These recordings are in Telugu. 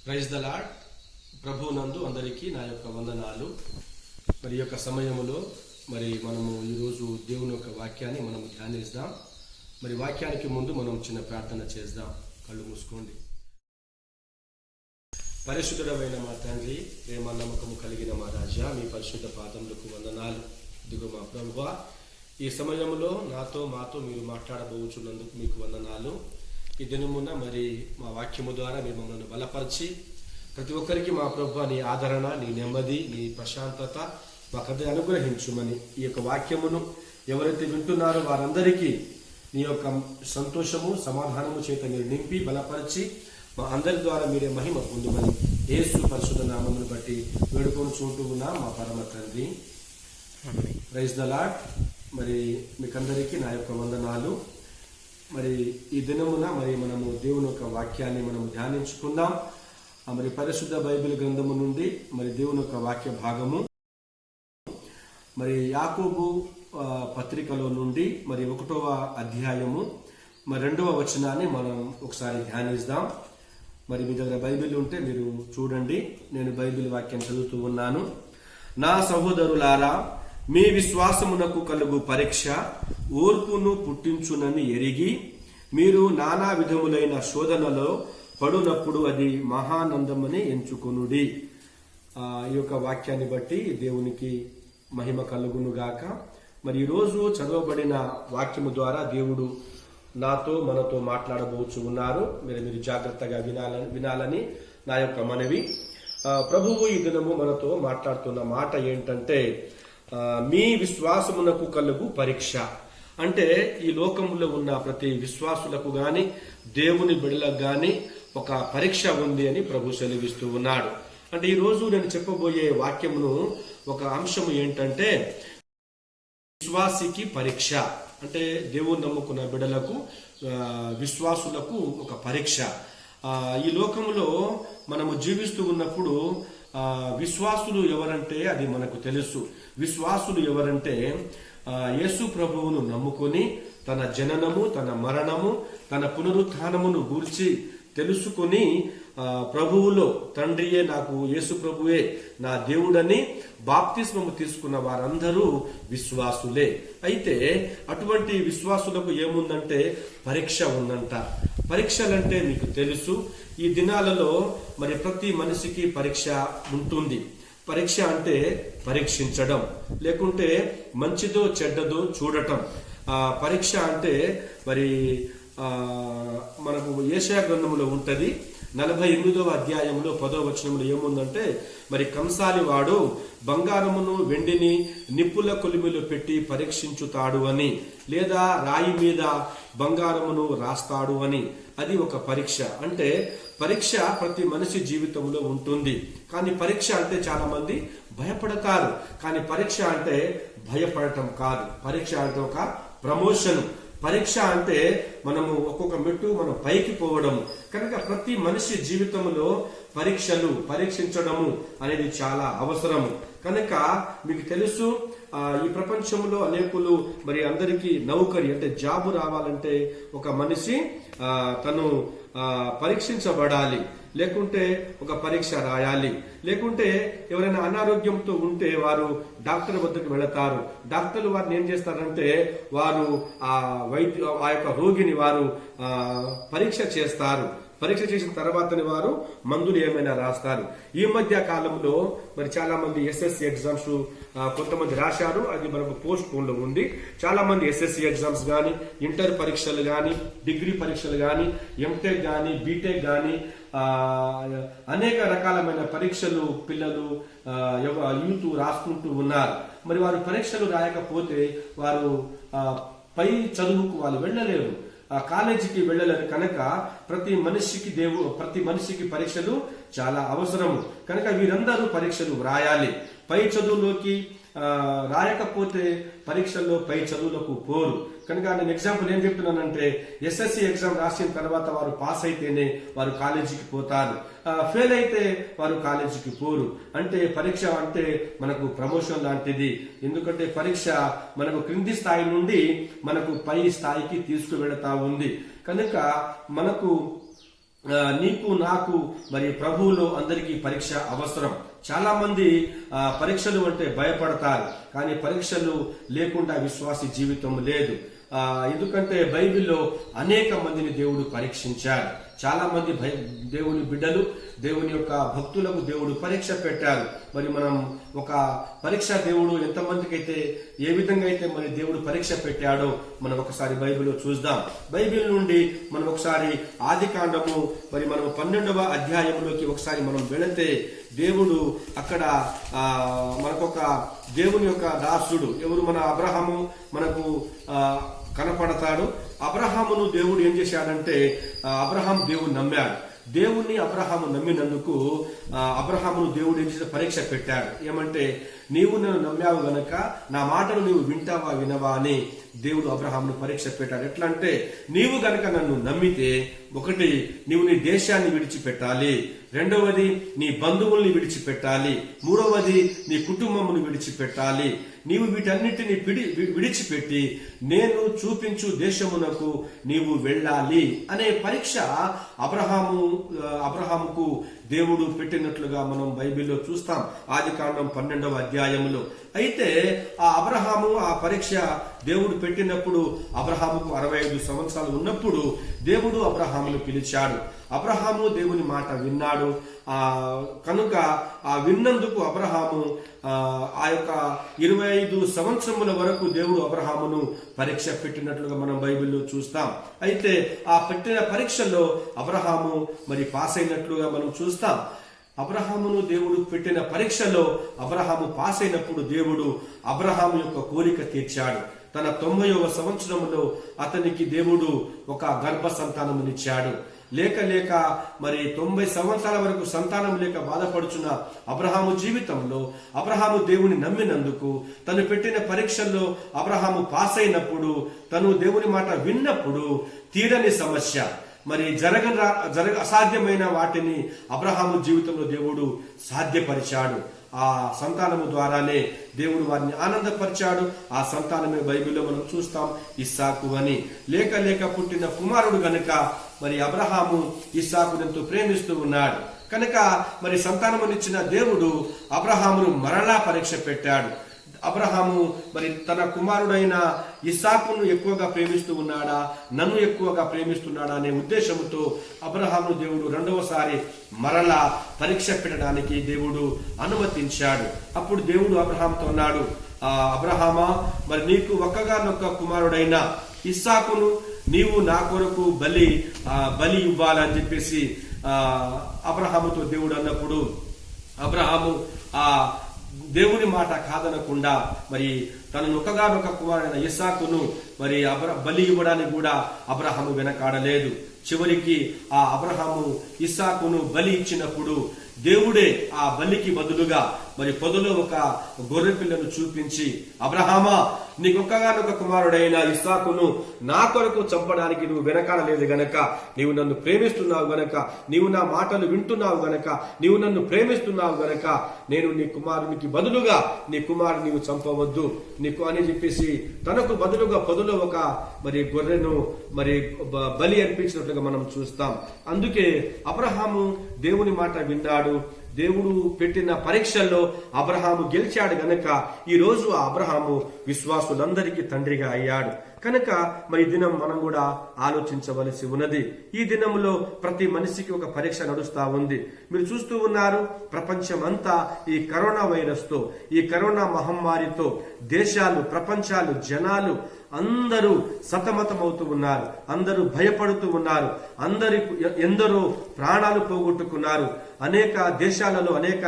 Praise the lord. ప్రభువునందు అందరికీ నా యొక్క వందనాలు. మరి యొక్క సమయంలో మనము ఈరోజు దేవుని యొక్క వాక్యాన్ని మనము ధ్యానిస్తాం. మరి వాక్యానికి ముందు మనం చిన్న ప్రార్థన చేద్దాం. కళ్ళు మూసుకోండి. పరిశుద్ధుడమైన మా తండ్రి, ప్రేమ నమ్మకము కలిగిన మా రాజా, మీ పరిశుద్ధ పాదములకు వందనాలు. ఇదిగో మా ప్రభువా, ఈ సమయంలో మాతో మీరు మాట్లాడబోచున్నందుకు మీకు వందనాలు. ఈ దినమున మరి మా వాక్యము ద్వారా మీరు మమ్మల్ని బలపరిచి ప్రతి ఒక్కరికి మా ప్రభువా నీ ఆదరణ, నీ నెమ్మది, నీ ప్రశాంతత మాకందరి అనుగ్రహించుమని, ఈ యొక్క వాక్యమును ఎవరైతే వింటున్నారో వారందరికీ నీ యొక్క సంతోషము, సమాధానము చేత మీరు నింపి బలపరిచి మా అందరి ద్వారా మీరే మహిమ పొందుమని యేసు పరిశుద్ధ నామమును బట్టి వేడుకొని చూంటూ ఉన్నా మా పరమ తండ్రి. Praise the Lord. మరి మీకందరికీ నా యొక్క వందనాలు. మరి ఈ దినమున మనము దేవుని యొక్క వాక్యాన్ని మనము ధ్యానించుకుందాం. మరి పరిశుద్ధ బైబిల్ గ్రంథము నుండి దేవుని యొక్క వాక్య భాగము యాకోబు పత్రికలో నుండి 1వ అధ్యాయము 2వ వచనాన్ని మనం ఒకసారి ధ్యానిద్దాం. మీ దగ్గర బైబిల్ ఉంటే మీరు చూడండి. నేను బైబిల్ వాక్యం చదువుతూ ఉన్నాను. నా సహోదరులారా, మీ విశ్వాసమునకు కలుగు పరీక్ష ఓర్పును పుట్టించునని ఎరిగి మీరు నానా విధములైన శోధనలో పడునప్పుడు అది మహానందమని ఎంచుకొనుడి. ఈ యొక్క వాక్యాన్ని బట్టి దేవునికి మహిమ కలుగును గాక. ఈరోజు చదవబడిన వాక్యము ద్వారా దేవుడు మనతో మాట్లాడబోచు ఉన్నారు. మీరు జాగ్రత్తగా వినాలని నా యొక్క మనవి. ప్రభువు ఈ దినము మనతో మాట్లాడుతున్న మాట ఏంటంటే, మీ విశ్వాసమునకు కలుగు పరీక్ష. అంటే ఈ లోకంలో ఉన్న ప్రతి విశ్వాసులకు గాని, దేవుని బిడ్డలకు గాని ఒక పరీక్ష ఉంది అని ప్రభు సెలవిస్తూ ఉన్నాడు. అంటే ఈ రోజు నేను చెప్పబోయే వాక్యమును ఒక అంశము ఏంటంటే, విశ్వాసికి పరీక్ష. అంటే దేవుని నమ్ముకున్న బిడ్డలకు, విశ్వాసులకు ఒక పరీక్ష. ఈ లోకంలో మనము జీవిస్తూ ఉన్నప్పుడు విశ్వాసులు ఎవరంటే అది మనకు తెలుసు. విశ్వాసులు ఎవరంటే యేసు ప్రభువును నమ్ముకొని తన జననము, తన మరణము, తన పునరుత్థానమును గూర్చి తెలుసుకొని ప్రభువులో తండ్రియే నాకు, యేసు ప్రభువే నా దేవుడని బాప్తిస్మము తీసుకున్న వారందరూ విశ్వాసులే. అయితే అటువంటి విశ్వాసులకు ఏముందంటే పరీక్ష ఉందంట. పరీక్షలంటే మీకు తెలుసు, ఈ దినాలలో ప్రతి మనిషికి పరీక్ష ఉంటుంది. పరీక్ష అంటే పరీక్షించడం, లేకుంటే మంచిదో చెడ్డదో చూడటం. పరీక్ష అంటే మనకు యెషయా గ్రంథంలో ఉంటది. 48వ అధ్యాయంలో 10వ వచనంలో ఏముందంటే, కంసాలి వాడు బంగారమును వెండిని నిప్పుల కొలిమిలో పెట్టి పరీక్షించుతాడు అని, లేదా రాయి మీద బంగారమును రాస్తాడు అని. అది ఒక పరీక్ష. అంటే పరీక్ష ప్రతి మనిషి జీవితంలో ఉంటుంది. కానీ పరీక్ష అంటే చాలా మంది భయపడతారు. కానీ పరీక్ష అంటే భయపడటం కాదు. పరీక్ష అంటే ఒక ప్రమోషన్. పరీక్ష అంటే మనము ఒక్కొక్క మెట్టు మనం పైకి పోవడము. కనుక ప్రతి మనిషి జీవితంలో పరీక్షించడము అనేది చాలా అవసరము. కనుక మీకు తెలుసు, ఈ ప్రపంచంలో అనేకులు అందరికీ నౌకరి అంటే జాబు రావాలంటే ఒక మనిషి తను పరీక్షించబడాలి, లేకుంటే ఒక పరీక్ష రాయాలి. లేకుంటే ఎవరైనా అనారోగ్యంతో ఉంటే వారు డాక్టర్ వద్దకు వెళతారు. డాక్టర్లు వారిని ఏం చేస్తారంటే, వారు ఆ యొక్క రోగిని వారు పరీక్ష చేస్తారు. పరీక్ష చేసిన తర్వాతనే వారు మందులు ఏమైనా రాస్తారు. ఈ మధ్య కాలంలో చాలా మంది ఎస్ఎస్సి ఎగ్జామ్స్ కొంతమంది రాశారు. అది మనకు పోస్ట్ పోన్ లో ఉంది. చాలా మంది ఎస్ఎస్సి ఎగ్జామ్స్ గాని, ఇంటర్ పరీక్షలు గాని, డిగ్రీ పరీక్షలు గాని, ఎంటెక్ గాని, బీటెక్ గాని, అనేక రకాలమైన పరీక్షలు పిల్లలు, యూత్ రాసుకుంటూ ఉన్నారు. వారు పరీక్షలు రాయకపోతే వారు పై చదువుకు వాళ్ళు వెళ్ళలేరు, కాలేజీకి వెళ్ళలేరు. కనుక ప్రతి మనిషికి పరీక్షలు చాలా అవసరము. కనుక వీరందరూ పరీక్షలు వ్రాయాలి. పై చదువులోకి రాయకపోతే పరీక్షల్లో పై చదువులకు పోరు. కనుక నేను ఎగ్జాంపుల్ ఏం చెప్తున్నానంటే, ఎస్ఎస్సి ఎగ్జామ్ రాసిన తర్వాత వారు పాస్ అయితేనే వారు కాలేజీకి పోతారు, ఫెయిల్ అయితే వారు కాలేజీకి పోరు. అంటే పరీక్ష అంటే మనకు ప్రమోషన్ లాంటిది. ఎందుకంటే పరీక్ష మనకు క్రింది స్థాయి నుండి మనకు పై స్థాయికి తీసుకువెళతా ఉంది. కనుక మనకు నీకు నాకు మరి ప్రభువులో అందరికీ పరీక్ష అవసరం. చాలా మంది పరీక్షలు అంటే భయపడతారు, కానీ పరీక్షలు లేకుండా విశ్వాసి జీవితం లేదు. ఎందుకంటే బైబిల్లో అనేక మందిని దేవుడు పరీక్షించాడు. చాలా మంది దేవుని బిడ్డలు, దేవుని యొక్క భక్తులకు దేవుడు పరీక్ష పెట్టారు. మరి మనం ఒక పరీక్ష దేవుడు ఎంతమందికి అయితే ఏ విధంగా అయితే మరి దేవుడు పరీక్ష పెట్టాడో మనం ఒకసారి బైబిల్లో చూద్దాం. బైబిల్ నుండి మనం ఒకసారి ఆదికాండము మరి మనం 12వ అధ్యాయంలోకి ఒకసారి మనం వెళితే దేవుడు అక్కడ మనకొక దేవుని యొక్క దాసుడు ఎవరు, మన అబ్రహాము మనకు కనపడతాడు. అబ్రహామును దేవుడు ఏం చేశాడంటే, అబ్రహాం దేవుని నమ్మాడు. దేవుణ్ణి అబ్రహాము నమ్మినందుకు అబ్రహామును దేవుడు ఏం చేసిన పరీక్ష పెట్టాడు. ఏమంటే, నీవు నన్ను నమ్మావు గనక నా మాటను నీవు వింటావా వినవా అని దేవుడు అబ్రహామును పరీక్ష పెట్టాడు. ఎట్లా అంటే, నీవు గనక నన్ను నమ్మితే ఒకటి, నీవు నీ దేశాన్ని విడిచిపెట్టాలి, రెండవది నీ బంధువుల్ని విడిచిపెట్టాలి, మూడవది నీ కుటుంబమును విడిచిపెట్టాలి. నీవు వీటన్నిటిని విడిచిపెట్టి నేను చూపించు దేశమునకు నీవు వెళ్ళాలి అనే పరీక్ష అబ్రహాముకు దేవుడు పెట్టినట్లుగా మనం బైబిల్లో చూస్తాం, ఆదికాండం 12వ అధ్యాయంలో. అయితే ఆ అబ్రహాము ఆ పరీక్ష దేవుడు పెట్టినప్పుడు అబ్రహాముకు 65 సంవత్సరాలు ఉన్నప్పుడు దేవుడు అబ్రహామును పిలిచాడు. అబ్రహాము దేవుని మాట విన్నాడు. కనుక ఆ విన్నందుకు అబ్రహాము ఆ యొక్క 25 సంవత్సరముల వరకు దేవుడు అబ్రహామును పరీక్ష పెట్టినట్లుగా మనం బైబిల్లో చూస్తాం. అయితే ఆ పెట్టిన పరీక్షలో అబ్రహాము మరి పాస్ అయినట్లుగా మనం చూస్తాం. అబ్రహామును దేవుడు పెట్టిన పరీక్షలో అబ్రహాము పాస్ అయినప్పుడు దేవుడు అబ్రహాము యొక్క కోరిక తీర్చాడు. తన 90వ సంవత్సరంలో అతనికి దేవుడు ఒక గర్భ సంతానమునిచ్చాడు. లేక మరి 90 సంవత్సరాల వరకు సంతానం లేక బాధపడుచున్న అబ్రహాము జీవితంలో అబ్రహాము దేవుని నమ్మినందుకు, తను పెట్టిన పరీక్షల్లో అబ్రహాము పాస్ అయినప్పుడు, తను దేవుని మాట విన్నప్పుడు తీరని సమస్య, మరి అసాధ్యమైన వాటిని అబ్రహాము జీవితంలో దేవుడు సాధ్యపరిచాడు. ఆ సంతానము ద్వారానే దేవుడు వారిని ఆనందపరిచాడు. ఆ సంతానమే బైబిల్లో మనం చూస్తాం ఇస్సాకు అని. లేక పుట్టిన కుమారుడు గనుక మరి అబ్రహాము ఇస్సాకును ఎంతో ప్రేమిస్తూ ఉన్నాడు. కనుక మరి సంతానమునిచ్చిన దేవుడు అబ్రహామును మరలా పరీక్ష పెట్టాడు. అబ్రహాము మరి తన కుమారుడైన ఇస్సాకును ఎక్కువగా ప్రేమిస్తూ ఉన్నాడా, నన్ను ఎక్కువగా ప్రేమిస్తున్నాడా అనే ఉద్దేశంతో అబ్రహామును దేవుడు రెండవసారి మరలా పరీక్ష పెట్టడానికి దేవుడు అనుమతించాడు. అప్పుడు దేవుడు అబ్రహాంతో అన్నాడు, అబ్రహామా, మరి నీకు ఒక్కగానొక్క కుమారుడైన ఇస్సాకును నీవు నా కొరకు బలి ఇవ్వాలని చెప్పేసి అబ్రహాముతో దేవుడు అన్నప్పుడు అబ్రహాము ఆ దేవుని మాట కాదనకుండా మరి తన ఒక్కగానొక్క కుమారుడైన ఇస్సాకును మరి బలి ఇవ్వడానికి కూడా అబ్రహాము వెనకాడలేదు. చివరికి ఆ అబ్రహాము ఇస్సాకును బలి ఇచ్చినప్పుడు దేవుడే ఆ బలికి బదులుగా మరి పొదలో ఒక గొర్రె పిల్లను చూపించి, అబ్రహామా, నీకొక్కగానొక కుమారుడైన ఇస్సాకును నా కొరకు చంపడానికి నువ్వు వెనకాడలేదు గనక, నీవు నన్ను ప్రేమిస్తున్నావు గనక, నీవు నా మాటలు వింటున్నావు గనక, నీవు నన్ను ప్రేమిస్తున్నావు గనక నేను నీ కుమారునికి బదులుగా నీ కుమారుని నీవు చంపవద్దు నీకు అని చెప్పేసి తనకు బదులుగా పొదలో ఒక మరి గొర్రెను మరి బలి అర్పించినట్లుగా మనం చూస్తాం. అందుకే అబ్రహాము దేవుని మాట విన్నాడు. దేవుడు పెట్టిన పరీక్షల్లో అబ్రహాము గెలిచాడు గనక ఈ రోజు ఆ అబ్రహాము విశ్వాసులందరికీ తండ్రిగా అయ్యాడు. కనుక మరి దినం మనం కూడా ఆలోచించవలసి ఉన్నది. ఈ దినంలో ప్రతి మనిషికి ఒక పరీక్ష నడుస్తా ఉంది. మీరు చూస్తూ ఉన్నారు, ప్రపంచమంతా ఈ కరోనా వైరస్ తో, ఈ కరోనా మహమ్మారితో దేశాలు, ప్రపంచాలు, జనాలు అందరూ సతమతమవుతూ ఉన్నారు. అందరూ భయపడుతూ ఉన్నారు. ఎందరో ప్రాణాలు పోగొట్టుకున్నారు. అనేక దేశాలలో అనేక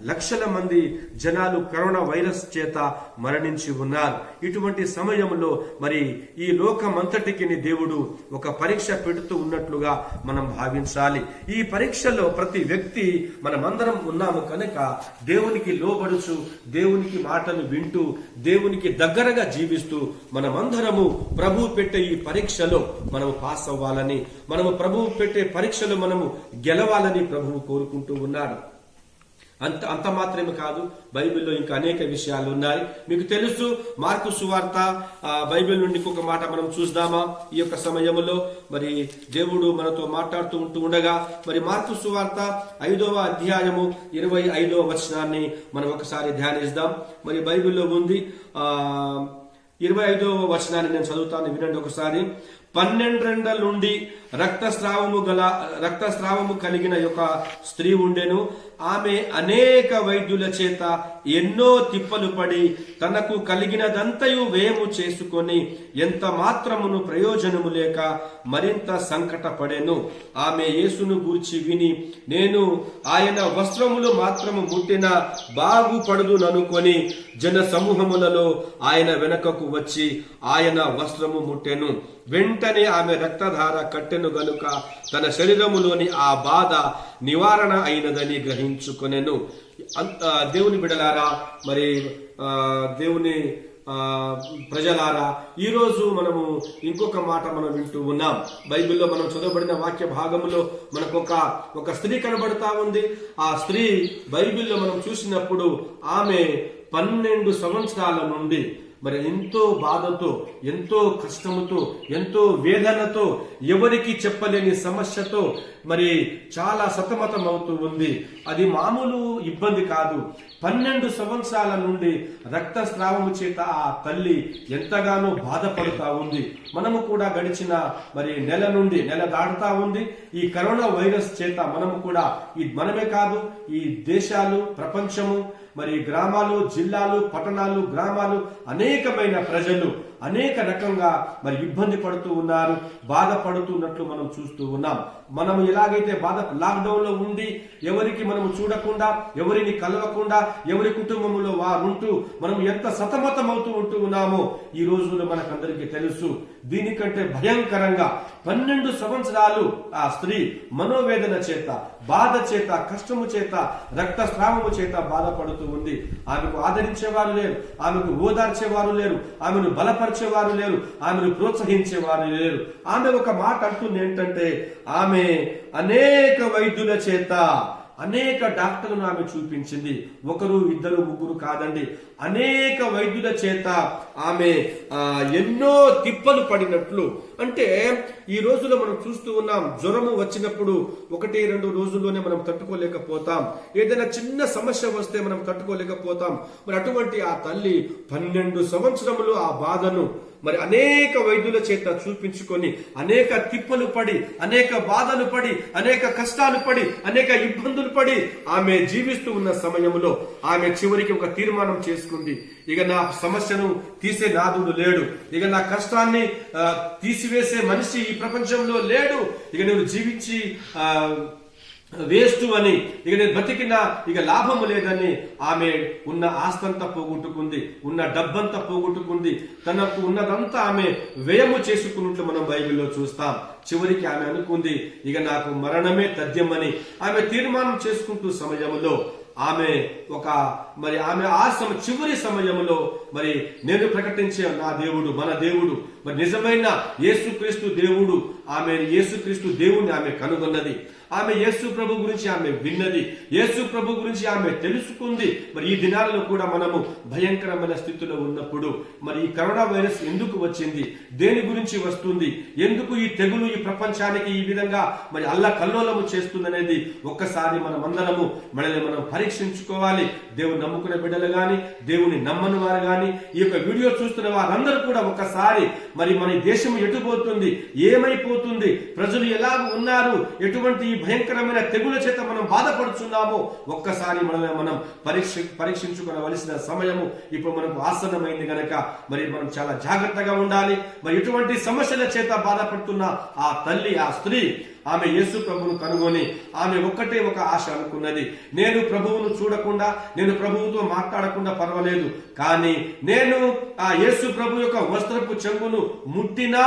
లక్షల మంది జనాలు కరోనా వైరస్ చేత మరణించి ఉన్నారు. ఇటువంటి సమయంలో మరి ఈ లోకమంతటికి దేవుడు ఒక పరీక్ష పెడుతూ ఉన్నట్లుగా మనం భావించాలి. ఈ పరీక్షలో ప్రతి వ్యక్తి మనమందరం ఉన్నాము కనుక దేవునికి లోబడుచు, దేవునికి మాటలు వింటూ, దేవునికి దగ్గరగా జీవిస్తూ మనమందరము ప్రభువు పెట్టే ఈ పరీక్షలో మనము పాస్ అవ్వాలని, మనము ప్రభువు పెట్టే పరీక్షలో మనము గెలవాలని ప్రభువు కోరుకుంటూ ఉన్నాడు. అంత మాత్రమే కాదు, బైబిల్లో ఇంకా అనేక విషయాలు ఉన్నాయి. మీకు తెలుసు, మార్కు సువార్త బైబిల్ నుండి ఇంకొక మాట మనం చూద్దామా ఈ యొక్క సమయంలో? మరి దేవుడు మనతో మాట్లాడుతూ ఉండగా మరి మార్కు సువార్త 5వ అధ్యాయము 25వ వచనాన్ని మనం ఒకసారి ధ్యానిద్దాం. మరి బైబిల్లో ఉంది 25వ వచనాన్ని నేను చదువుతాను, వినండి ఒకసారి. 12 నుండి రక్తస్రావము కలిగిన ఒక స్త్రీ ఉండెను. ఆమె అనేక వైద్యుల చేత ఎన్నో తిప్పలు పడి తనకు కలిగినదంతయు వ్యయము చేసుకొని ఎంత మాత్రమును ప్రయోజనము లేక మరింత సంకటపడెను. ఆమె యేసును గూర్చి విని, నేను ఆయన వస్త్రములు మాత్రము ముట్టిన బాగుపడుదుననుకొని జన సమూహములలో ఆయన వెనకకు వచ్చి ఆయన వస్త్రము ముట్టెను. వెంటనే ఆమె రక్తధార కట్టెను గనుక తన శరీరములోని ఆ బాధ నివారణ అయినదని గ్రహించుకొనెను. దేవుని బిడలారా, మరి దేవుని ప్రజలారా, ఈ రోజు మనము ఇంకొక మాట మనం వింటూ ఉన్నాం. బైబిల్లో మనం చదవబడిన వాక్య భాగంలో మనకు ఒక స్త్రీ కనబడతా ఉంది. ఆ స్త్రీ బైబిల్లో మనం చూసినప్పుడు ఆమె 12 సంవత్సరాల నుండి మరి ఎంతో బాధతో, ఎంతో కష్టముతో, ఎంతో వేదనతో, ఎవరికి చెప్పలేని సమస్యతో మరి చాలా సతమతం అవుతూ ఉంది. అది మామూలు ఇబ్బంది కాదు. 12 సంవత్సరాల నుండి రక్తస్రావము చేత ఆ తల్లి ఎంతగానో బాధపడుతా ఉంది. మనము కూడా గడిచిన మరి నెల దాటుతా ఉంది. ఈ కరోనా వైరస్ చేత మనము కూడా, మనమే కాదు, ఈ దేశాలు, ప్రపంచము, మరి గ్రామాలు, జిల్లాలు, పట్టణాలు, గ్రామాలు, అనేకమైన ప్రజలు అనేక రకంగా మరి ఇబ్బంది పడుతూ ఉన్నారు, బాధపడుతున్నట్లు మనం చూస్తూ ఉన్నాం. మనం ఎలాగైతే లాక్డౌన్ లో ఉండి ఎవరికి మనము చూడకుండా, ఎవరిని కలవకుండా, ఎవరి కుటుంబంలో వారుంటూ మనం ఎంత సతమతం ఉంటూ ఉన్నామో ఈ రోజుల్లో మనకందరికీ తెలుసు. దీనికంటే భయంకరంగా 12 సంవత్సరాలు ఆ స్త్రీ మనోవేదన చేత, బాధ చేత, కష్టము చేత, రక్తస్రావము చేత బాధపడుతూ ఉంది. ఆమెకు ఆదరించేవారు లేరు, ఆమెకు ఓదార్చేవారు లేరు, ఆమెను బలపరిచేవారు లేరు, ఆమెను ప్రోత్సహించేవారు లేరు. ఆమె ఒక మాట అంటుంది ఏంటంటే, ఆమె అనేక వైద్యుల చేత, అనేక డాక్టర్లను ఆమె చూపించింది. 1, 2, 3 కాదండి, అనేక వైద్యుల చేత ఆమె ఎన్నో తిప్పలు పడినట్లు. అంటే ఈ రోజులో మనం చూస్తూ ఉన్నాం, జ్వరము వచ్చినప్పుడు 1-2 రోజుల్లోనే మనం తట్టుకోలేకపోతాం. ఏదైనా చిన్న సమస్య వస్తే మనం తట్టుకోలేకపోతాం. మరి అటువంటి ఆ తల్లి 12 సంవత్సరములు ఆ బాధను మరి అనేక వైద్యుల చేత చూపించుకొని, అనేక తిప్పలు పడి, అనేక బాధలు పడి, అనేక కష్టాలు పడి, అనేక ఇబ్బందులు పడి ఆమె జీవిస్తూ ఉన్న సమయంలో ఆమె చివరికి ఒక తీర్మానం చేసుకుంది. ఇక నా సమస్యను తీసే నాదుడు లేడు, ఇక నా కష్టాన్ని తీసివేసే మనిషి ఈ ప్రపంచంలో లేడు, ఇక నేను జీవించి వేస్ట్ అని, ఇక నేను బతికినా ఇక లాభము లేదని ఆమె ఉన్న ఆస్తంతా పోగొట్టుకుంది, ఉన్న డబ్బంతా పోగొట్టుకుంది, తనకు ఉన్నదంతా ఆమె వ్యయము చేసుకున్నట్లు మనం బైబిల్లో చూస్తాం. చివరికి ఆమె అనుకుంది, ఇక నాకు మరణమే తథ్యమని ఆమె తీర్మానం చేసుకుంటూ సమయంలో ఆమె చివరి సమయంలో మరి నేను ప్రకటించే నా దేవుడు, మన దేవుడు, మరి నిజమైన యేసుక్రీస్తు దేవుడు, ఆమె యేసుక్రీస్తు దేవుణ్ణి ఆమె కనుగొన్నది. ఆమె యేసు ప్రభు గురించి ఆమె విన్నది, యేసు ప్రభు గురించి ఆమె తెలుసుకుంది. మరి ఈ దినాలలో కూడా మనము భయంకరమైన స్థితిలో ఉన్నప్పుడు మరి ఈ కరోనా వైరస్ ఎందుకు వచ్చింది, దేని గురించి వస్తుంది, ఎందుకు ఈ తెగులు ఈ ప్రపంచానికి ఈ విధంగా మరి అల్లకల్లోలము చేస్తుందనేది ఒక్కసారి మనమందరము మనల్ని మనం పరీక్షించుకోవాలి. దేవుని నమ్ముకునే బిడ్డలు గాని, దేవుని నమ్మని వారు గాని, ఈ యొక్క వీడియో చూస్తున్న వారందరూ కూడా ఒక్కసారి మరి మన దేశం ఎటుపోతుంది, ఏమైపోతుంది, ప్రజలు ఎలా ఉన్నారు, ఎటువంటి భయంకరమైన తెగుల చేత మనం బాధపడుతున్నామో ఒక్కసారి మనల్ని మనం పరీక్షించుకోవలసిన సమయము ఇప్పుడు మనకు ఆసన్నమైంది గనక మరి మనం చాలా జాగ్రత్తగా ఉండాలి. మరి ఎటువంటి సమస్యల చేత బాధపడుతున్న ఆ తల్లి, ఆ స్త్రీ ఆమె యేసు ప్రభువును కనుగొని ఆమె ఒక్కటే ఒక ఆశ అనుకున్నది, నేను ప్రభువును చూడకుండా, నేను ప్రభువుతో మాట్లాడకుండా పర్వాలేదు, కానీ నేను ఆ యేసు ప్రభు యొక్క వస్త్రపు చెంగును ముట్టినా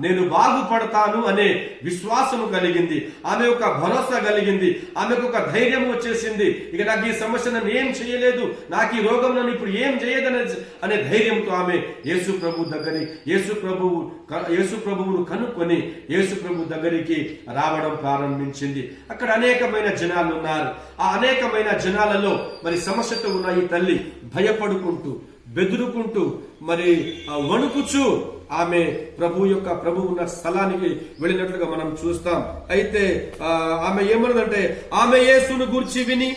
నేను బాగుపడతాను అనే విశ్వాసము కలిగింది. ఆమె ఒక భరోసా కలిగింది, ఆమెకు ఒక ధైర్యం వచ్చేసింది. ఇక నాకు ఈ సమస్య నన్ను ఏం చేయలేదు, నాకు ఈ రోగం నన్ను ఇప్పుడు ఏం చేయదనే అనే ధైర్యంతో ఆమె యేసు ప్రభు దగ్గరికి, యేసు ప్రభువును కనుక్కొని యేసు ప్రభు దగ్గరికి రావడం ప్రారంభించింది. అక్కడ అనేకమైన జనాలు ఉన్నారు. ఆ అనేకమైన జనాలలో మరి సమస్యతో ఉన్న ఈ తల్లి భయపడుకుంటూ, బెదురుకుంటూ, మరి వణుకుచూ ఆమె ప్రభు ఉన్న స్థలానికి వెళ్ళినట్లుగా మనం చూస్తాం. అయితే ఆమె ఏమన్నదంటే, ఆమె యేసును గూర్చి విని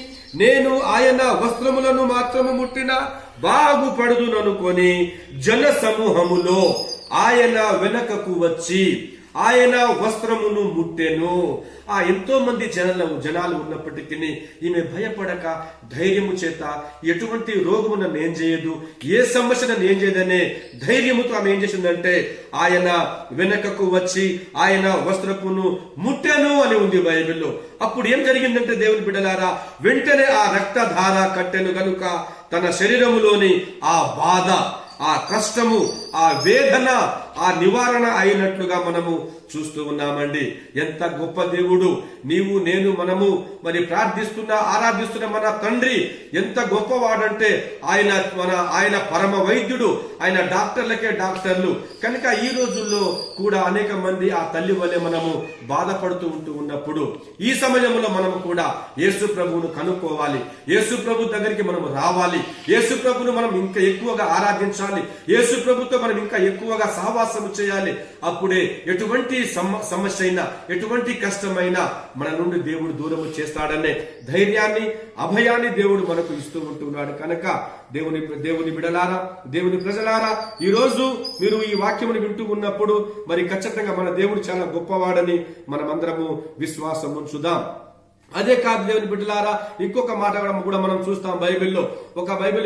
నేను ఆయన వస్త్రములను మాత్రము ముట్టిన బాగుపడుదుననుకొని జన సమూహములో ఆయన వెనకకు వచ్చి ఆయన వస్త్రమును ముట్టెను. ఎంతో మంది జనాలు ఉన్నప్పటికీ ఈమె భయపడక ధైర్యము చేత ఎటువంటి రోగమున ఏం చేయదు, ఏ సమస్యను ఏం చేయదనే ధైర్యముతో ఆమె ఏం చేసిందంటే ఆయన వెనకకు వచ్చి ఆయన వస్త్రపును ముట్టెను అని ఉంది బైబిల్లో. అప్పుడు ఏం జరిగిందంటే దేవుని బిడ్డలారా, వెంటనే ఆ రక్తధార కట్టెను గనుక తన శరీరములోని ఆ బాధ, ఆ కష్టము, ఆ వేదన, ఆ నివారణ అయినట్లుగా మనము చూస్తూ ఉన్నామండి. ఎంత గొప్ప దేవుడు! నీవు నేను మనము మరి ఆరాధిస్తున్న మన తండ్రి ఎంత గొప్పవాడంటే ఆయన పరమ వైద్యుడు, ఆయన డాక్టర్లకే డాక్టర్లు. కనుక ఈ రోజుల్లో కూడా అనేక మంది ఆ తల్లి వలె మనము బాధపడుతూ ఉన్నప్పుడు ఈ సమయంలో మనము కూడా యేసు ప్రభువును కనుక్కోవాలి. యేసు ప్రభు దగ్గరికి మనం రావాలి. యేసు ప్రభును మనం ఇంకా ఎక్కువగా ఆరాధించాలి. యేసు ప్రభుతో మనం ఇంకా ఎక్కువగా సహవాసము చేయాలి. అప్పుడే ఎటువంటి సమస్య అయినా, ఎటువంటి కష్టమైనా మన నుండి దేవుడు దూరము చేస్తాడనే ధైర్యాన్ని, అభయాన్ని దేవుడు మనకు ఇస్తూ ఉంటున్నాడు. కనుక దేవుని బిడలారా, దేవుని ప్రజలారా, ఈ రోజు మీరు ఈ వాక్యమును వింటూ ఉన్నప్పుడు మరి ఖచ్చితంగా మన దేవుడు చాలా గొప్పవాడని మనమందరము విశ్వాసం ఉంచుదాం. అదే కాదు దేవుని బిడ్డలారా, ఇంకొక మాట కూడా మనం చూస్తాం బైబిల్లో.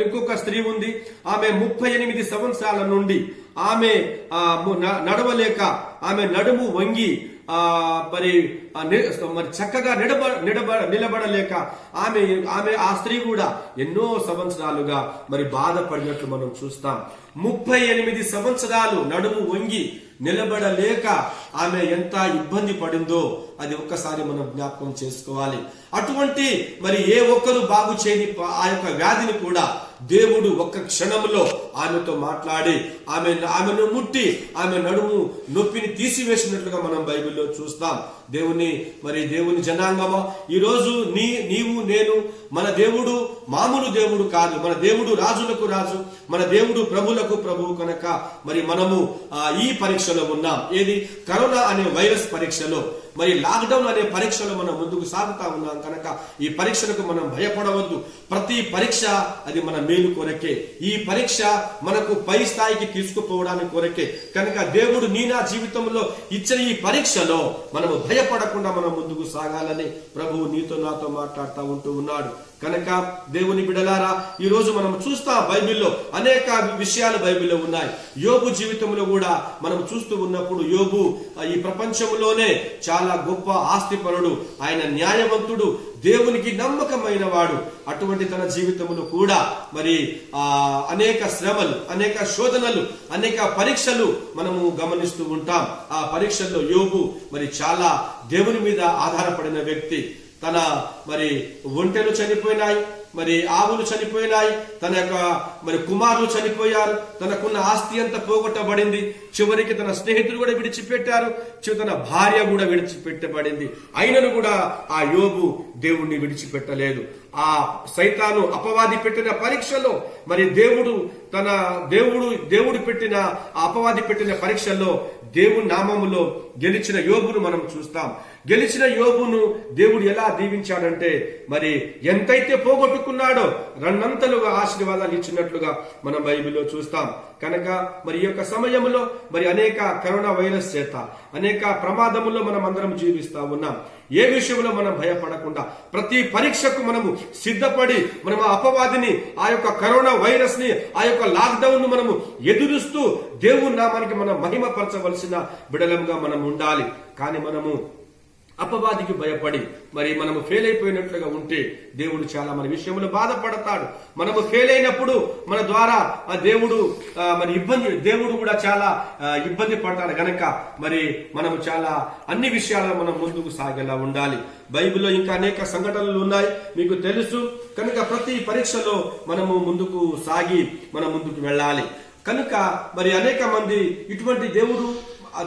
ఇంకొక స్త్రీ ఉంది. ఆమె 38 సంవత్సరాల నుండి ఆమె నడవలేక, ఆమె నడుము వంగి మరి చక్కగా నిలబడలేక ఆమె ఆ స్త్రీ కూడా ఎన్నో సంవత్సరాలుగా మరి బాధపడినట్లు మనం చూస్తాం. 38 సంవత్సరాలు నడుము వంగి నిలబడలేక ఆమె ఎంత ఇబ్బంది పడిందో అది ఒక్కసారి మనం జ్ఞాపకం చేసుకోవాలి. అటువంటి మరి ఏ ఒక్కరు బాగు చేయని ఆ యొక్క వ్యాధిని కూడా దేవుడు ఒక్క క్షణంలో ఆమెతో మాట్లాడి ఆమెను ముట్టి ఆమె నడుము నొప్పిని తీసివేసినట్లుగా మనం బైబిల్లో చూస్తాం. దేవుని జనాంగమా, ఈ రోజు నీవు నేను, మన దేవుడు మామూలు దేవుడు కాదు. మన దేవుడు రాజులకు రాజు, మన దేవుడు ప్రభులకు ప్రభువు. కనుక మరి మనము ఈ పరీక్షలో ఉన్నాం. ఏది? కరోనా అనే వైరస్ పరీక్షలో, మరి లాక్డౌన్ అనే పరీక్షలో మనం ముందుకు సాగుతా ఉన్నాం. కనుక ఈ పరీక్షలకు మనం భయపడవద్దు. ప్రతి పరీక్ష అది మన మేలు కొరకే. ఈ పరీక్ష మనకు పై స్థాయికి తీసుకుపోవడానికి కొరకే. కనుక దేవుడు నా జీవితంలో ఇచ్చిన ఈ పరీక్షలో మనము భయపడకుండా మనం ముందుకు సాగాలని ప్రభువు నీతో నాతో మాట్లాడుతూ ఉంటూ ఉన్నాడు. కనుక దేవుని బిడలారా, ఈ రోజు మనం చూస్తాం బైబిల్లో అనేక విషయాలు బైబిల్లో ఉన్నాయి. యోబు జీవితంలో కూడా మనం చూస్తూ ఉన్నప్పుడు యోబు ఈ ప్రపంచంలోనే చాలా గొప్ప ఆస్తిపరుడు, ఆయన న్యాయవంతుడు, దేవునికి నమ్మకమైన వాడు. అటువంటి తన జీవితంలో కూడా మరి అనేక శ్రమలు, అనేక శోధనలు, అనేక పరీక్షలు మనము గమనిస్తూ ఉంటాం. ఆ పరీక్షల్లో యోబు మరి చాలా దేవుని మీద ఆధారపడిన వ్యక్తి. తన మరి ఒంటెలు చనిపోయినాయి, మరి ఆవులు చనిపోయినాయి, తన యొక్క మరి కుమారులు చనిపోయారు, తనకున్న ఆస్తి అంతా పోగొట్టబడింది. చివరికి తన స్నేహితులు కూడా విడిచిపెట్టారు, తన భార్య కూడా విడిచిపెట్టబడింది. అయినను కూడా ఆ యోబు దేవుణ్ణి విడిచిపెట్టలేదు. ఆ సైతాను అపవాది పెట్టిన పరీక్షలో మరి దేవుడు పెట్టిన అపవాది పెట్టిన పరీక్షల్లో దేవుని నామములో గెలిచిన యోబును మనం చూస్తాం. గెలిచిన యోబును దేవుడు ఎలా దీవించాడంటే మరి ఎంతైతే పోగొట్టుకున్నాడో రెండంతలుగా ఆశీర్వాదాలు ఇచ్చినట్లుగా మనం బైబిల్లో చూస్తాం. కనుక మరి ఈ యొక్క సమయంలో మరి అనేక కరోనా వైరస్ చేత అనేక ప్రమాదముల్లో మనం అందరం జీవిస్తా ఉన్నాం. ఏ విషయంలో మనం భయపడకుండా ప్రతి పరీక్షకు మనము సిద్ధపడి మనం ఆ అపవాదిని, ఆ యొక్క కరోనా వైరస్ ని, ఆ యొక్క లాక్డౌన్ ను మనము ఎదురుస్తూ దేవుని నామానికి మనం మహిమపరచవలసిన బిడలంగా మనం ఉండాలి. కానీ మనము అపవాదికి భయపడి మరి మనము ఫెయిల్ అయిపోయినట్లుగా ఉంటే దేవుడు చాలా మన విషయంలో బాధపడతాడు. మనము ఫెయిల్ అయినప్పుడు మన ద్వారా దేవుడు కూడా చాలా ఇబ్బంది పడతాడు. గనక మరి మనము చాలా అన్ని విషయాల్లో మనం ముందుకు సాగేలా ఉండాలి. బైబిల్లో ఇంకా అనేక సంఘటనలు ఉన్నాయి, మీకు తెలుసు. కనుక ప్రతి పరీక్షలో మనము ముందుకు సాగి మనం ముందుకు వెళ్ళాలి. కనుక మరి అనేక మంది ఇటువంటి దేవుడు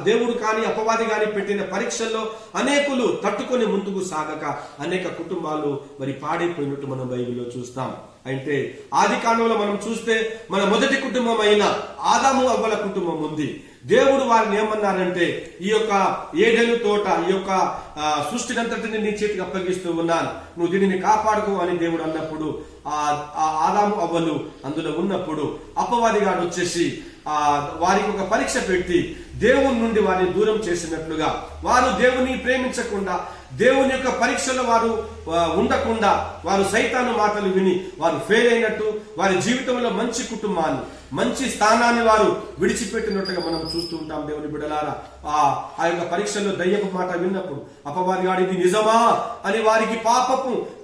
దేవుడు కానీ అపవాది కానీ పెట్టిన పరీక్షల్లో అనేకులు తట్టుకొని ముందుకు సాగక అనేక కుటుంబాలు మరి పాడైపోయినట్టు మనం బైబిల్లో చూస్తాం. అంటే ఆది కాండంలో మనం చూస్తే మన మొదటి కుటుంబం అయిన ఆదాము అవ్వల కుటుంబం ఉంది. దేవుడు వారిని ఏమన్నారంటే, ఈ యొక్క ఏడెను తోట, ఈ యొక్క సృష్టినంతటిని నీ చేతికి అప్పగిస్తూ ఉన్నాను, నువ్వు దీనిని కాపాడుకో అని దేవుడు అన్నప్పుడు ఆ ఆదాము అవ్వలు అందులో ఉన్నప్పుడు అపవాదిగాడు వచ్చేసి వారికి ఒక పరీక్ష పెట్టి దేవుని నుండి వారిని దూరం చేసినట్లుగా, వారు దేవుని ప్రేమించకుండా దేవుని యొక్క పరీక్షలో వారు ఉండకుండా వారు సైతాను మాటలు విని వారు ఫెయిల్ అయినట్టు, వారి జీవితంలో మంచి కుటుంబాన్ని మంచి స్థానాన్ని వారు విడిచిపెట్టినట్టుగా మనం చూస్తూ ఉంటాం. దేవుని బిడ్డలారా, ఆ యొక్క పరీక్షలో దయ్యపు మాట విన్నప్పుడు అపవాది గాడు ఇది నిజమా అని వారికి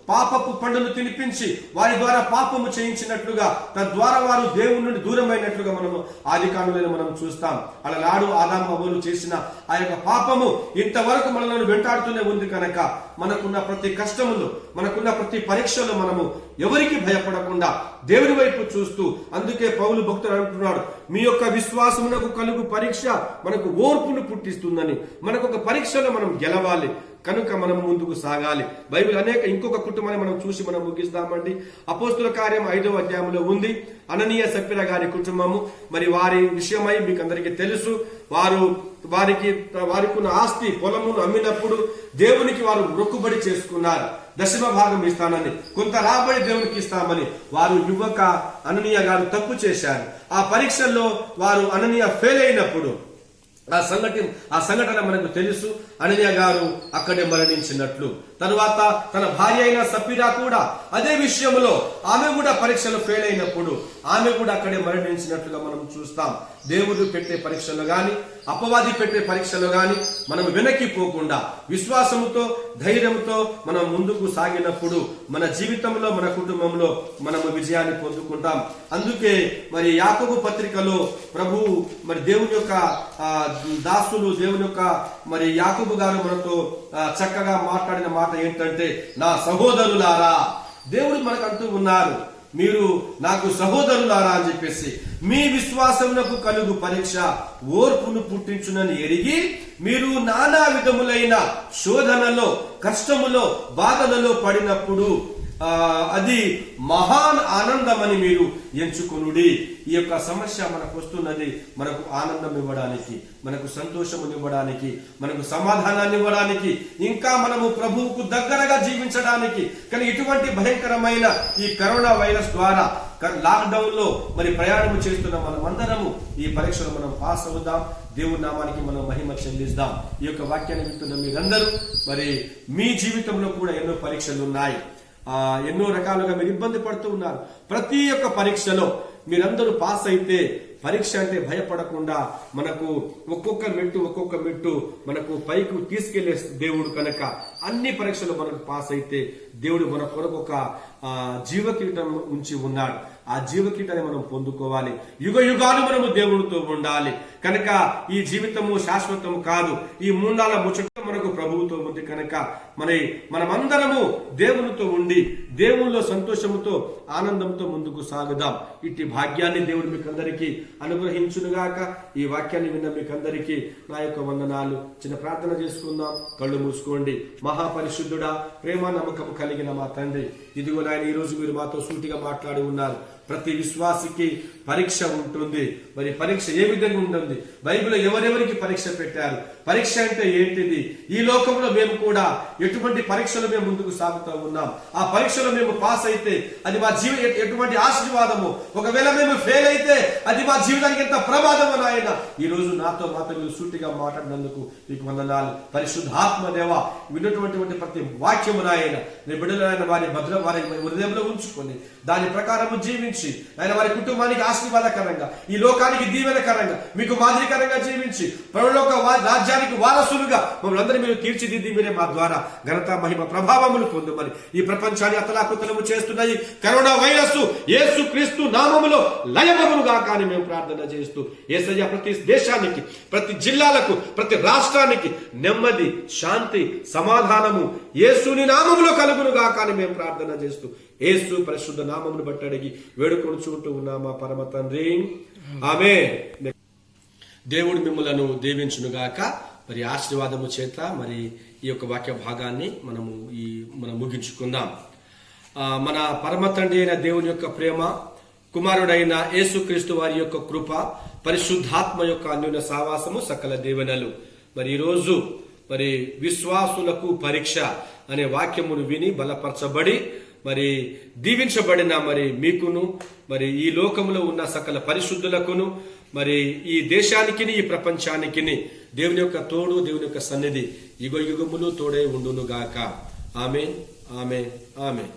పాపపు పండును తినిపించి వారి ద్వారా పాపము చేయించినట్లుగా, తద్వారా వారు దేవుని నుండి దూరమైనట్లుగా మనము ఆది కాండంలో మనం చూస్తాం. అలనాడు ఆదాము అవ్వలు చేసిన ఆ యొక్క పాపము ఇంతవరకు మనల్ని వెంటాడుతూనే ఉంది కనుక మనకున్న ప్రతి కష్టములో, మనకున్న ప్రతి పరీక్షలో మనము ఎవరికి భయపడకుండా దేవుని వైపు చూస్తూ, అందుకే పౌలు భక్తుడు అంటున్నాడు, మీ యొక్క విశ్వాసమునకు కలుగు పరీక్ష మనకు ఓర్పును పుట్టిస్తుందని. మనకు ఒక పరీక్షలో మనం గెలవాలి కనుక మనం ముందుకు సాగాలి. బైబిల్ ఇంకొక కుటుంబాన్ని మనం చూసి మనం ముగిస్తామండి. అపోస్తుల కార్యం 5వ అధ్యాయంలో ఉంది అననీయ సప్ఫీరా గారి కుటుంబము. మరి వారి విషయమై మీకు అందరికీ తెలుసు. వారికి ఉన్న ఆస్తి పొలమును అమ్మినప్పుడు దేవునికి వారు మొక్కుబడి చేసుకున్నారు, దశమ భాగం ఇస్తానని, కొంత రాబడి దేవునికి ఇస్తామని. వారు యువక అననీయ గారు తప్పు చేశారు. ఆ పరీక్షల్లో వారు అననీయ ఫెయిల్ అయినప్పుడు ఆ సంఘటన మనకు తెలుసు. అననీయ గారు అక్కడే మరణించినట్లు. తరువాత తన భార్య అయిన సప్ఫీరా కూడా అదే విషయంలో ఆమె కూడా పరీక్షలో ఫెయిల్ అయినప్పుడు ఆమె కూడా అక్కడే మరణించినట్లుగా మనం చూస్తాం. దేవుడు పెట్టే పరీక్షలో గాని అపవాది పెట్టే పరీక్షలో గాని మనం వెనక్కి పోకుండా విశ్వాసముతో ధైర్యంతో మనం ముందుకు సాగినప్పుడు మన జీవితంలో మన కుటుంబంలో మనము విజయాన్ని పొందుకుంటాం. అందుకే మరి యాకోబు పత్రికలో ప్రభువు మరి దేవుని యొక్క దాసులు దేవుని యొక్క మరి యాకోబు గారు మనతో చక్కగా మాట్లాడిన మాట ఏంటంటే, నా సహోదరులారా, దేవుడు మనకు అంటూ ఉన్నారు, మీరు నాకు సహోదరులారా అని చెప్పేసి, మీ విశ్వాసమునకు కలుగు పరీక్ష ఓర్పును పుట్టించునని ఎరిగి మీరు నానా విధములైన శోధనలో, కష్టములో, బాధలలో పడినప్పుడు అది మహాన్ ఆనందమని మీరు ఎంచుకొనుడి. ఈ యొక్క సమస్య మనకు వస్తున్నది మనకు ఆనందం ఇవ్వడానికి, మనకు సంతోషమునివ్వడానికి, మనకు సమాధానాన్ని ఇవ్వడానికి, ఇంకా మనము ప్రభువుకు దగ్గరగా జీవించడానికి. కానీ ఇటువంటి భయంకరమైన ఈ కరోనా వైరస్ ద్వారా లాక్డౌన్ లో మరి ప్రయాణం చేస్తున్న మనమందరము ఈ పరీక్షలో మనం పాస్ అవుదాం. దేవుని నామానికి మనం మహిమ చెల్లిద్దాం. ఈ యొక్క వాక్యాన్ని వింటున్న మీరందరూ మరి మీ జీవితంలో కూడా ఎన్నో పరీక్షలు ఉన్నాయి, ఎన్నో రకాలుగా మీరు ఇబ్బంది పడుతూ ఉన్నారు. ప్రతి ఒక్క పరీక్షలో మీరందరూ పాస్ అయితే, పరీక్ష అంటే భయపడకుండా మనకు ఒక్కొక్క మెట్టు మనకు పైకి తీసుకెళ్లే దేవుడు కనుక అన్ని పరీక్షలు మనకు పాస్ అయితే దేవుడు మన కొరకు ఒక జీవకీటం ఉంచి ఉన్నాడు. ఆ జీవకీటాన్ని మనం పొందుకోవాలి. యుగ యుగాలు మనము దేవుడితో ఉండాలి కనుక ఈ జీవితము శాశ్వతము కాదు. ఈ మూడాల ముచ్చట మనకు ప్రభువుతో ఉంది కనుక మనమందరము దేవునితో ఉండి దేవునిలో సంతోషముతో ఆనందంతో ముందుకు సాగుదాం. ఇట్టి భాగ్యాన్ని దేవుడు మీకందరికీ అనుగ్రహించునుగాక. ఈ వాక్యాన్ని విన్న మీకందరికీ నా యొక్క వందనాలు. చిన్న ప్రార్థన చేసుకుందాం. కళ్ళు మూసుకోండి. మహాపరిశుద్ధుడా, ప్రేమ నమ్మకం కలిగిన మా తండ్రి, ఇదిగో నాయన ఈ రోజు మీరు మాతో సూటిగా మాట్లాడి ఉన్నారు. ప్రతి విశ్వాసికి పరీక్ష ఉంటుంది. మరి పరీక్ష ఏ విధంగా ఉంటుంది? బైబిల్లో ఎవరెవరికి పరీక్ష పెట్టారు? పరీక్ష అంటే ఏంటిది? ఈ లోకంలో మేము కూడా ఎటువంటి పరీక్షలు మేము ముందుకు సాగుతూ ఉన్నాం. ఆ పరీక్షలో మేము పాస్ అయితే అది మా ఎటువంటి ఆశీర్వాదము, ఒకవేళ మేము ఫెయిల్ అయితే అది మా జీవితానికి ఎంత ప్రమాదము. నాయన ఈ రోజు నాతో మీరు సూటిగా మాట్లాడినందుకు మీకు వందనాలు. పరిశుద్ధాత్మ దేవ, విన్నటువంటి ప్రతి వాక్యము నాయన నీ బిడ్డలైన వారి హృదయంలో ఉంచుకొని దాని ప్రకారము జీవించి ఆయన వారి కుటుంబానికి ఆశీర్వాదకరంగా, ఈ లోకానికి దీవెనకరంగా, మీకు మాదిరికరంగా జీవించి పరలోక రాజ్యానికి వారసులుగా మమ్మల్ని అందరూ మీరు తీర్చిదిద్ది మీరే మా ద్వారా ఘనత మహిమ ప్రభావములు పొందమని ఈ ప్రపంచాన్ని అతలాకుతలము చేస్తున్నాయి కరోనా వైరస్ యేసు క్రీస్తు నామములో లయమగును గాక అని మేము ప్రార్థన చేస్తూ, యేసయ్య ప్రతి దేశానికి, ప్రతి జిల్లాలకు, ప్రతి రాష్ట్రానికి నెమ్మది, శాంతి, సమాధానము యేసుని నామములో కలుగును గాక అని మేము ప్రార్థన చేస్తూ యేసు పరిశుద్ధ నామమును బట్టి అడిగి వేడుకొనుచుంటూ ఉన్నామా పరమ తండ్రి, ఆమేన్. దేవుడు మిమ్మలను దీవించునుగాక. మరి ఆశీర్వాదము చేత మరి ఈ యొక్క వాక్య భాగాన్ని మనం ముగించుకుందాం. మన పరమ తండ్రి అయిన దేవుని యొక్క ప్రేమ, కుమారుడైన యేసుక్రీస్తు వారి యొక్క కృప, పరిశుద్ధాత్మ యొక్క అన్యోన్య సావాసము, సకల దీవెనలు మరి ఈరోజు మరి విశ్వాసులకు పరీక్ష అనే వాక్యమును విని బలపరచబడి మరి దీవించబడిన మరి మీకును, మరి ఈ లోకములో ఉన్న సకల పరిశుద్ధులకును, మరి ఈ దేశానికి, ఈ ప్రపంచానికి దేవుని యొక్క తోడు, దేవుని యొక్క సన్నిధి యుగ యుగములు తోడే ఉండును గాక. ఆమేన్, ఆమేన్, ఆమేన్.